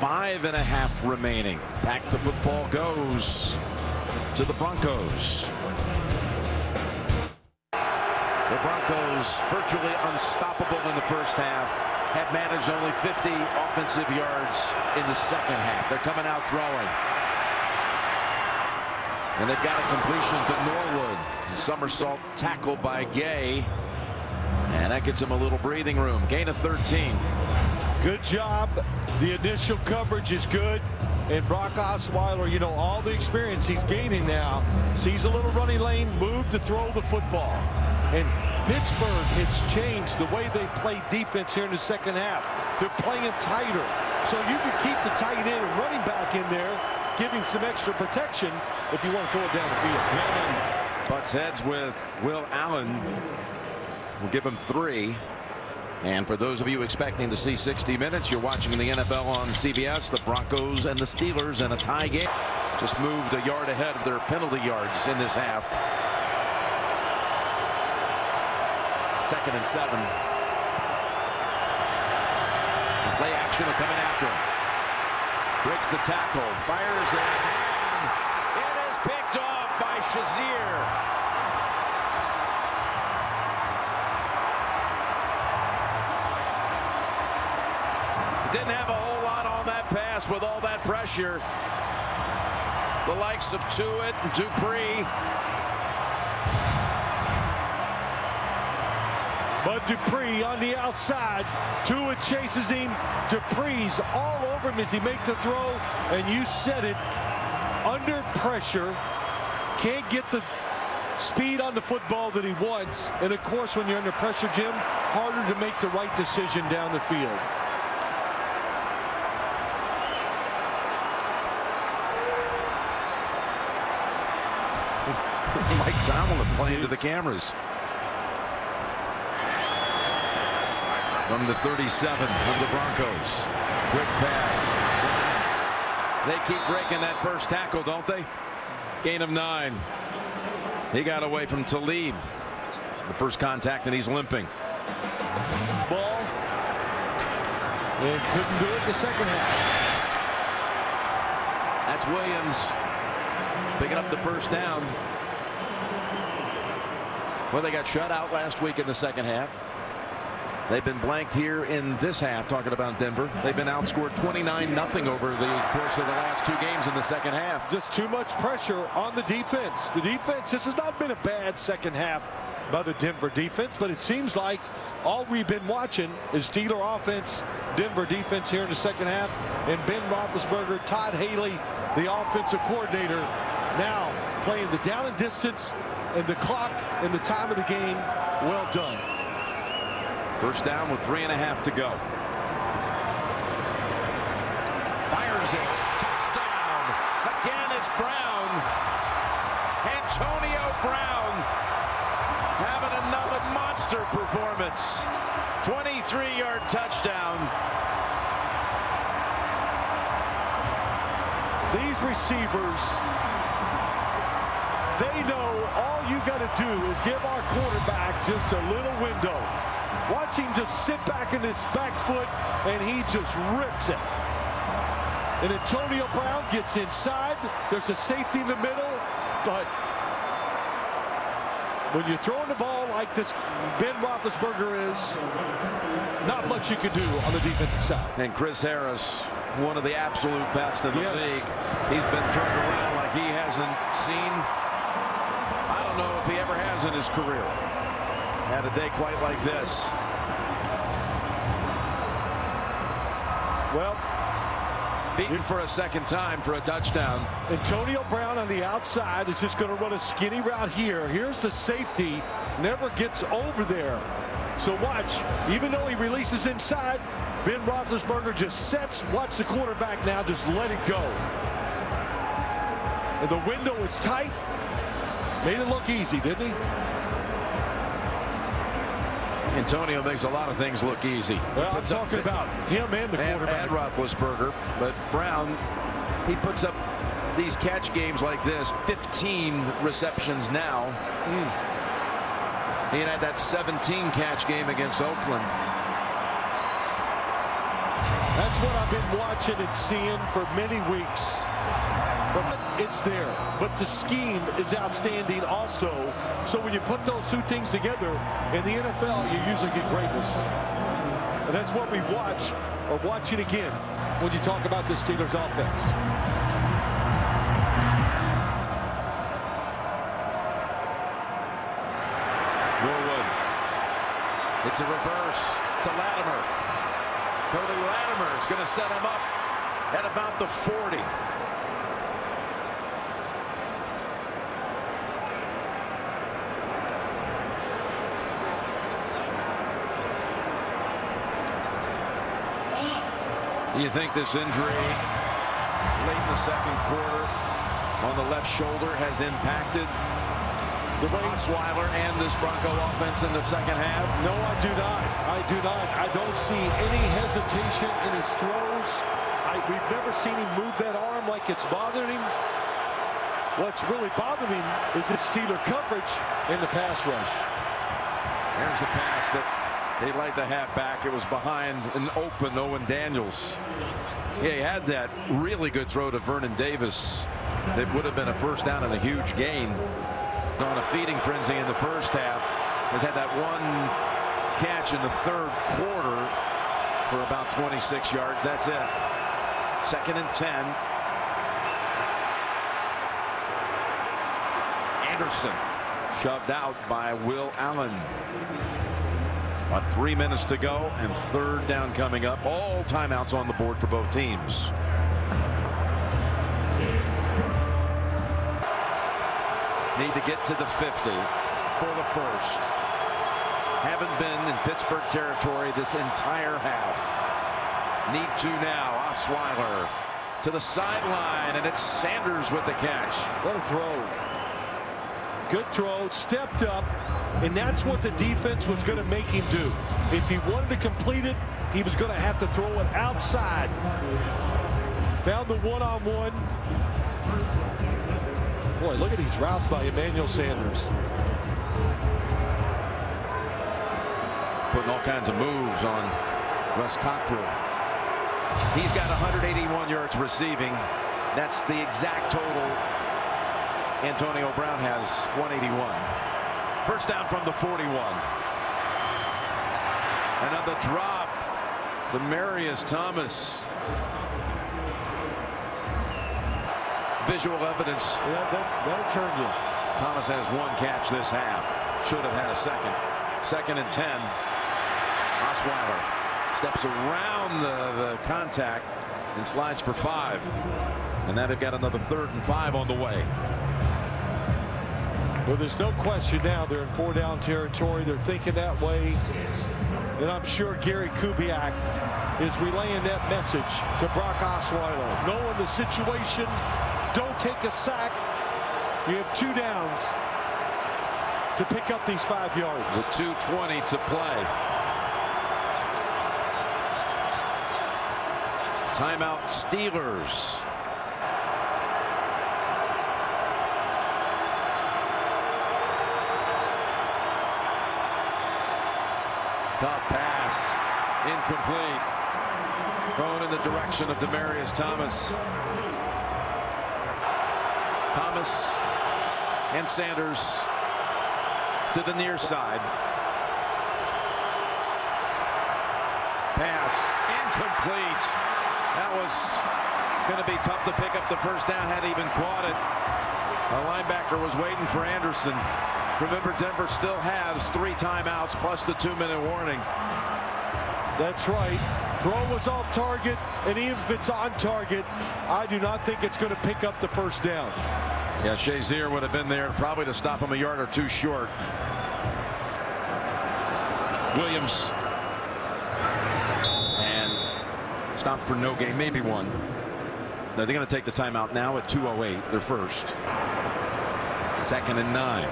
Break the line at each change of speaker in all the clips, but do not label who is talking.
5.5 remaining. Back the football goes to the Broncos. The Broncos, virtually unstoppable in the first half, have managed only 50 offensive yards in the second half. They're coming out throwing. And they've got a completion to Norwood. Somersault tackle by Gay. And that gets him a little breathing room. Gain of 13.
Good job. The initial coverage is good. And Brock Osweiler, you know, all the experience he's gaining now, sees a little running lane, move to throw the football. And Pittsburgh has changed the way they've played defense here in the second half. They're playing tighter. So you can keep the tight end and running back in there, giving some extra protection if you want to throw it down the field.
Butts heads with Will Allen. We'll give him 3. And for those of you expecting to see 60 minutes, you're watching the NFL on CBS. The Broncos and the Steelers in a tie game. Just moved a yard ahead of their penalty yards in this half. 2nd and 7. And play action are coming after him. Breaks the tackle. Fires it. It is picked off by Shazier. Didn't have a whole lot on that pass with all that pressure. The likes of Tuitt and Dupree.
But Dupree on the outside. Tuitt chases him. Dupree's all over him as he makes the throw. And you said it, under pressure. Can't get the speed on the football that he wants. And of course, when you're under pressure, Jim, harder to make the right decision down the field.
Mike Tomlin playing to the cameras. From the 37 of the Broncos. Quick pass. They keep breaking that first tackle, don't they? Gain of 9. He got away from Talib. The first contact, and he's limping.
Ball. And couldn't do it in the second half.
That's Williams picking up the first down. Well, they got shut out last week in the second half. They've been blanked here in this half, talking about Denver. They've been outscored 29-0 over the course of the last 2 games in the second half.
Just too much pressure on the defense. The defense, this has not been a bad second half by the Denver defense, but it seems like all we've been watching is Steeler offense, Denver defense here in the second half, and Ben Roethlisberger, Todd Haley, the offensive coordinator, now playing the down and distance and the clock and the time of the game. Well done.
First down with 3.5 to go. Fires it. Touchdown. Again, it's Brown. Antonio Brown having another monster performance. 23-yard touchdown.
These receivers, they know all you got to do is give our quarterback just a little window. Watch him just sit back in his back foot, and he just rips it. And Antonio Brown gets inside. There's a safety in the middle, but when you're throwing the ball like this Ben Roethlisberger is, not much you can do on the defensive side.
And Chris Harris, one of the absolute best in the league. He's been turned around like he hasn't seen. I don't know if he ever has in his career. Had a day quite like this.
Well,
beaten for a second time for a touchdown.
Antonio Brown on the outside is just going to run a skinny route here. Here's the safety, never gets over there. So watch, even though he releases inside, Ben Roethlisberger just sets, watch the quarterback now, just let it go. And the window is tight. Made it look easy, didn't he?
Antonio makes a lot of things look easy.
Well, I'm talking about him and the quarterback.
And Roethlisberger. But Brown, he puts up these catch games like this, 15 receptions now. He had that 17 catch game against Oakland.
That's what I've been watching and seeing for many weeks. It's there, but the scheme is outstanding also. So when you put those two things together in the NFL, you usually get greatness. And that's what we watch, or watch it again, when you talk about the Steelers offense.
Norwood. It's a reverse to Latimer. Cody Latimer is going to set him up at about the 40. Do you think this injury late in the second quarter on the left shoulder has impacted the Osweiler and this Bronco offense in the second half?
No, I do not. I do not. I don't see any hesitation in his throws. We've never seen him move that arm like it's bothered him. What's really bothered him is his Steeler coverage in the pass rush.
There's a pass that they'd like to have back. It was behind an open Owen Daniels. Yeah, he had that really good throw to Vernon Davis. That would have been a first down and a huge gain. On a feeding frenzy in the first half, has had that one catch in the third quarter for about 26 yards. That's it. 2nd and 10. Anderson shoved out by Will Allen. About 3 minutes to go, and 3rd down coming up. All timeouts on the board for both teams. Need to get to the 50 for the first. Haven't been in Pittsburgh territory this entire half. Need to now. Osweiler to the sideline, and it's Sanders with the catch.
What a throw. Good throw, stepped up, and that's what the defense was going to make him do. If he wanted to complete it, he was going to have to throw it outside. Found the one-on-one. Boy, look at these routes by Emmanuel Sanders.
Putting all kinds of moves on Russ Cockrell. He's got 181 yards receiving. That's the exact total Antonio Brown has, 181. First down from the 41. Another drop to Marius Thomas. Visual evidence.
Yeah, that'll turn you.
Thomas has one catch this half. Should have had a second. 2nd and 10. Osweiler steps around the contact and slides for 5. And now they've got another 3rd and 5 on the way.
Well, there's no question now they're in 4-down territory. They're thinking that way. And I'm sure Gary Kubiak is relaying that message to Brock Osweiler. Knowing the situation, don't take a sack. You have 2 downs to pick up these 5 yards.
With 2:20 to play. Timeout Steelers. Top pass, incomplete. Thrown in the direction of Demaryius Thomas. Thomas and Sanders to the near side. Pass, incomplete. That was going to be tough to pick up the first down had he even caught it. A linebacker was waiting for Anderson. Remember, Denver still has 3 timeouts plus the 2-minute warning.
That's right. Throw was off target, and even if it's on target, I do not think it's going to pick up the first down.
Yeah, Shazier would have been there probably to stop him a yard or 2 short. Williams. And stopped for no gain, maybe 1. They're going to take the timeout now at 2:08, their first. 2nd and 9.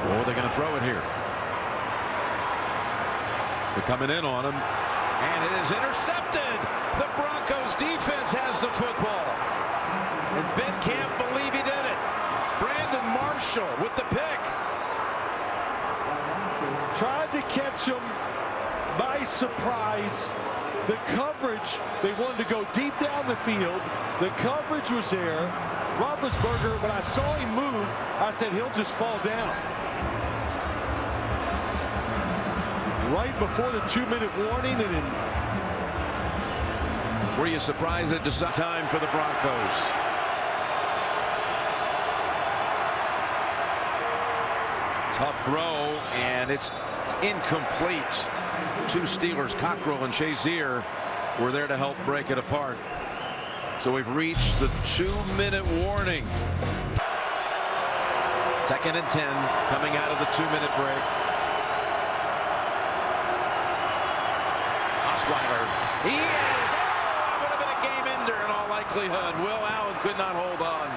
Oh, they're going to throw it here. They're coming in on him, and it is intercepted. The Broncos defense has the football, and Ben can't believe he did it. Brandon Marshall with the pick.
tried to catch him by surprise. The coverage, they wanted to go deep down the field. The coverage was there. Roethlisberger, when I saw him move, I said he'll just fall down. Right before the 2-minute warning, and then
were you surprised at the time for the Broncos? Tough throw, and it's incomplete. Two Steelers, Cockrell and Shazier, were there to help break it apart. So we've reached the 2-minute warning. 2nd and 10 coming out of the 2-minute break. Osweiler. He is. Oh, that would have been a game ender in all likelihood. Will Allen could not hold on.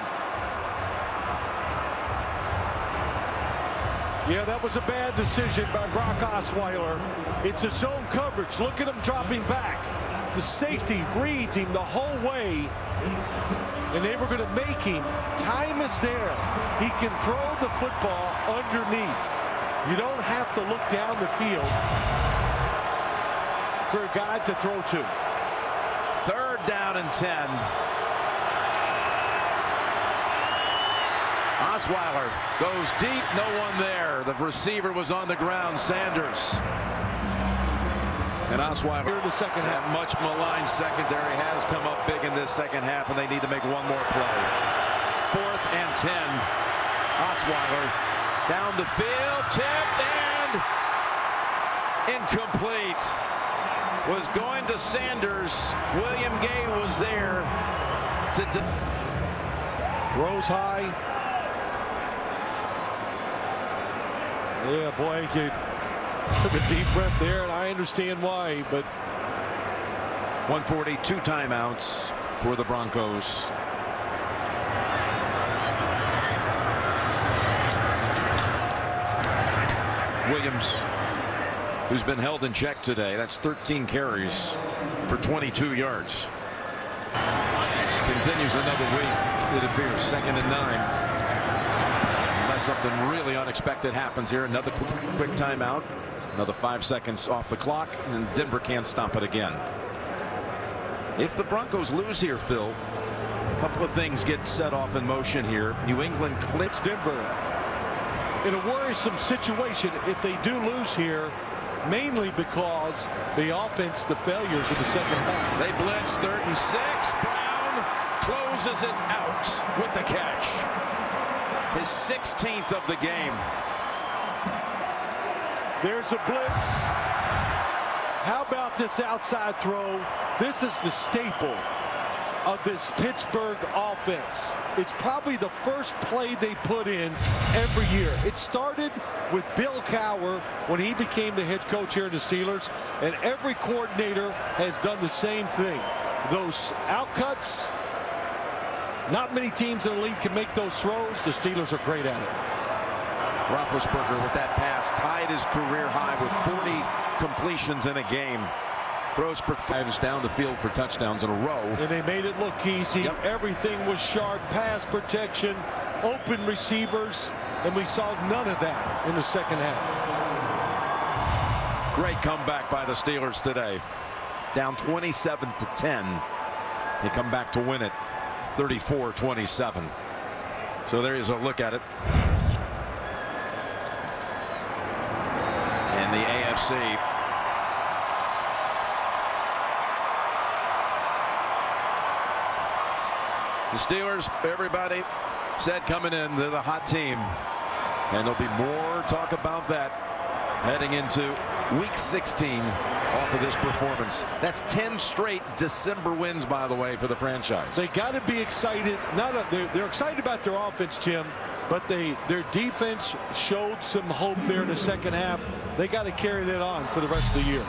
Yeah, that was a bad decision by Brock Osweiler. It's a zone coverage. Look at him dropping back. The safety reads him the whole way, and they were going to make him. Time is there. He can throw the football underneath. You don't have to look down the field for a guy to throw to.
3rd down and 10. Osweiler goes deep, no one there. The receiver was on the ground, Sanders. And Osweiler,
here in the second half,
that much maligned secondary has come up big in this second half, and they need to make one more play. 4th and 10. Osweiler down the field, tipped and incomplete. Was going to Sanders. William Gay was there to
throws high. Yeah, boy, he took a deep breath there, and I understand why, but
142 timeouts for the Broncos. Williams, who's been held in check today. That's 13 carries for 22 yards. Continues another week, it appears. 2nd and 9. Unless something really unexpected happens here. Another quick timeout. Another 5 seconds off the clock, and then Denver can't stop it again. If the Broncos lose here, Phil, a couple of things get set off in motion here. New England clips
Denver in a worrisome situation if they do lose here, mainly because the offense, the failures in the second half.
They blitz 3rd and 6. Brown closes it out with the catch. His 16th of the game.
There's a blitz. How about this outside throw? This is the staple of this Pittsburgh offense. It's probably the first play they put in every year. It started with Bill Cowher when he became the head coach here in the Steelers, and every coordinator has done the same thing. Those outcuts, not many teams in the league can make those throws. The Steelers are great at it.
Roethlisberger with that pass tied his career high with 40 completions in a game. Throws for 5 down the field for touchdowns in a row.
And they made it look easy.
Yep.
Everything was sharp. Pass protection, open receivers, and we saw none of that in the second half.
Great comeback by the Steelers today. Down 27-10. They come back to win it 34-27. So there is a look at it. And the AFC. The Steelers, everybody said coming in, they're the hot team. And there'll be more talk about that heading into week 16 off of this performance. That's 10 straight December wins, by the way, for the franchise.
They got to be excited. They're excited about their offense, Jim, but their defense showed some hope there in the second half. They got to carry that on for the rest of the year.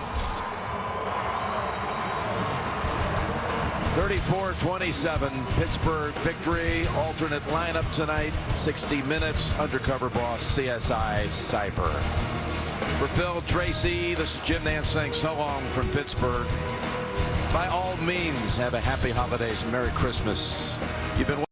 34-27 Pittsburgh victory. Alternate lineup tonight. 60 minutes. Undercover boss CSI Cyber. For Phil, Tracy, this is Jim Nance saying so long from Pittsburgh. By all means, have a happy holidays. Merry Christmas. You've been